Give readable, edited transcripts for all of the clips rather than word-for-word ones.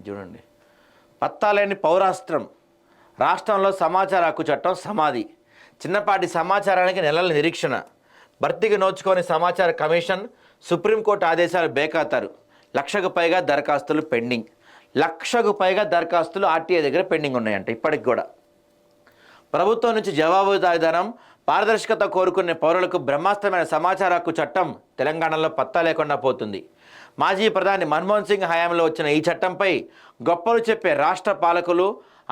చూడండి, పత్తాలేని పౌరాస్త్రం, రాష్ట్రంలో సమాచార హక్కు చట్టం సమాధి, చిన్నపాటి సమాచారానికి నెలల నిరీక్షణ, భర్తీకి నోచుకొని సమాచార కమిషన్, సుప్రీంకోర్టు ఆదేశాలు బేఖాతరు, 1,00,000కు పైగా దరఖాస్తులు పెండింగ్. 1,00,000కు పైగా దరఖాస్తులు ఆర్టీఐ దగ్గర పెండింగ్ ఉన్నాయంట ఇప్పటికి కూడా. ప్రభుత్వం నుంచి జవాబుదారీతనం, పారదర్శకత కోరుకునే పౌరులకు బ్రహ్మాస్త్రమైన సమాచార హక్కు చట్టం తెలంగాణలో పత్తా లేకుండా పోతుంది. మాజీ ప్రధాని మన్మోహన్ సింగ్ హయాంలో వచ్చిన ఈ చట్టంపై గొప్పలు చెప్పే రాష్ట్ర పాలకులు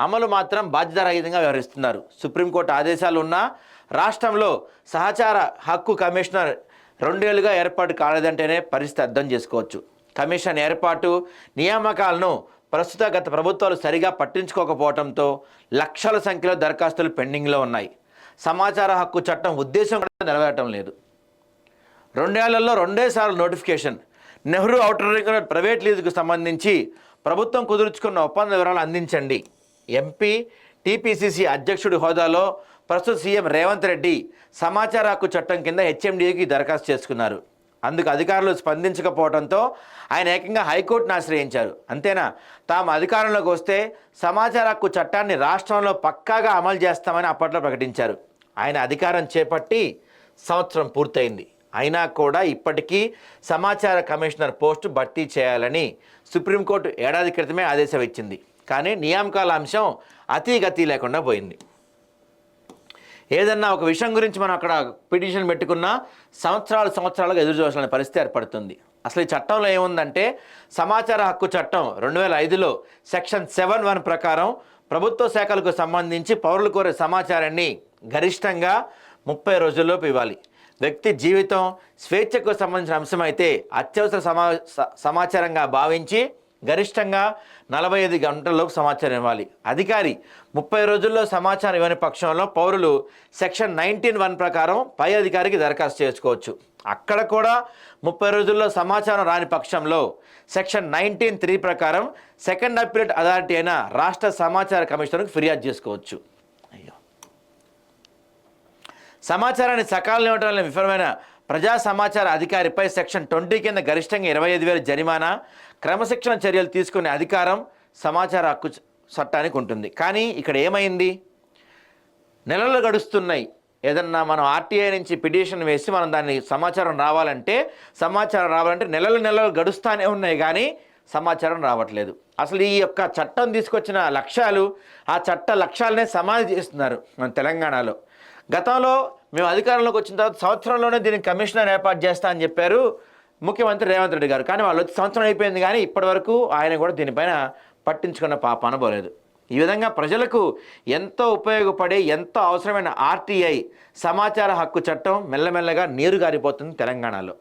అమలు మాత్రం బాధ్యతారహితంగా వ్యవహరిస్తున్నారు. సుప్రీంకోర్టు ఆదేశాలు ఉన్నా రాష్ట్రంలో సహచార హక్కు కమిషనర్ 2 ఏళ్లుగా ఏర్పాటు కాలేదంటేనే పరిస్థితి అర్థం చేసుకోవచ్చు. కమిషన్ ఏర్పాటు, నియామకాలను ప్రస్తుత గత ప్రభుత్వాలు సరిగా పట్టించుకోకపోవడంతో లక్షల సంఖ్యలో దరఖాస్తులు పెండింగ్లో ఉన్నాయి. సమాచార హక్కు చట్టం ఉద్దేశం కూడా నెరవేరటం లేదు. 2 ఏళ్లలో 2 సార్లు notification. Nehru outer ring road private లీజుకు సంబంధించి ప్రభుత్వం కుదుర్చుకున్న ఒప్పంద వివరాలు అందించండి. ఎంపీ టీపీసీసీ అధ్యక్షుడి హోదాలో ప్రస్తుత సీఎం రేవంత్ రెడ్డి సమాచార హక్కు చట్టం కింద హెచ్ఎండిఏకి దరఖాస్తు చేసుకున్నారు. అందుకు అధికారులు స్పందించకపోవడంతో ఆయన ఏకంగా హైకోర్టును ఆశ్రయించారు. అంతేనా, తాము అధికారంలోకి వస్తే సమాచార హక్కు చట్టాన్ని రాష్ట్రంలో పక్కాగా అమలు చేస్తామని అప్పట్లో ప్రకటించారు. ఆయన అధికారం చేపట్టి సంవత్సరం పూర్తయింది. అయినా కూడా ఇప్పటికీ సమాచార కమిషనర్ పోస్టు భర్తీ చేయాలని సుప్రీంకోర్టు ఏడాది క్రితమే ఆదేశం ఇచ్చింది. కానీ నియామకాల అంశం అతీగతి లేకుండా పోయింది. ఏదన్నా ఒక విషయం గురించి మనం అక్కడ పిటిషన్ పెట్టుకున్నా సంవత్సరాలుగా ఎదురు చూడాల్సిన పరిస్థితి ఏర్పడుతుంది. అసలు ఈ చట్టంలో ఏముందంటే, సమాచార హక్కు చట్టం 2005లో సెక్షన్ 7(1) ప్రకారం ప్రభుత్వ శాఖలకు సంబంధించి పౌరులు కోరే సమాచారాన్ని గరిష్టంగా 30 రోజుల్లోపు ఇవ్వాలి. వ్యక్తి జీవితం, స్వేచ్ఛకు సంబంధించిన అంశమైతే అత్యవసర సమాచారంగా భావించి గరిష్టంగా 45 గంటల్లోపు సమాచారం ఇవ్వాలి. అధికారి 30 రోజుల్లో సమాచారం ఇవ్వని పక్షంలో పౌరులు సెక్షన్ 19(1) ప్రకారం పై అధికారికి దరఖాస్తు చేసుకోవచ్చు. అక్కడ కూడా 30 రోజుల్లో సమాచారం రాని పక్షంలో సెక్షన్ 19(3) ప్రకారం సెకండ్ అప్పీలేట్ అథారిటీ అయిన రాష్ట్ర సమాచార కమిషనర్కు ఫిర్యాదు చేసుకోవచ్చు. సమాచారాన్ని సకాలంలో ఇవ్వడంలో విఫలమైన ప్రజా సమాచార అధికారిపై సెక్షన్ 20 కింద గరిష్టంగా 25,000 జరిమానా, క్రమశిక్షణ చర్యలు తీసుకునే అధికారం సమాచార హక్కు చట్టానికి ఉంటుంది. కానీ ఇక్కడ ఏమైంది, నెలలు గడుస్తున్నాయి. ఏదన్నా మనం ఆర్టీఐ నుంచి పిటిషన్ వేసి మనం దాన్ని సమాచారం రావాలంటే నెలలు గడుస్తూనే ఉన్నాయి, కానీ సమాచారం రావట్లేదు. అసలు ఈ యొక్క చట్టం తీసుకొచ్చిన లక్ష్యాలు, ఆ చట్ట లక్ష్యాలనే సమాధి చేస్తున్నారు మన తెలంగాణలో. గతంలో మేము అధికారంలోకి వచ్చిన తర్వాత సంవత్సరంలోనే దీనికి కమిషనర్ ఏర్పాటు చేస్తా అని చెప్పారు ముఖ్యమంత్రి రేవంత్ రెడ్డి గారు. కానీ వాళ్ళు వచ్చి సంవత్సరం అయిపోయింది, కానీ ఇప్పటివరకు ఆయన కూడా దీనిపైన పట్టించుకున్న పాపాన పోలేదు. ఈ విధంగా ప్రజలకు ఎంతో ఉపయోగపడే, ఎంతో అవసరమైన ఆర్టీఐ సమాచార హక్కు చట్టం మెల్లమెల్లగా నీరు గారిపోతుంది తెలంగాణలో.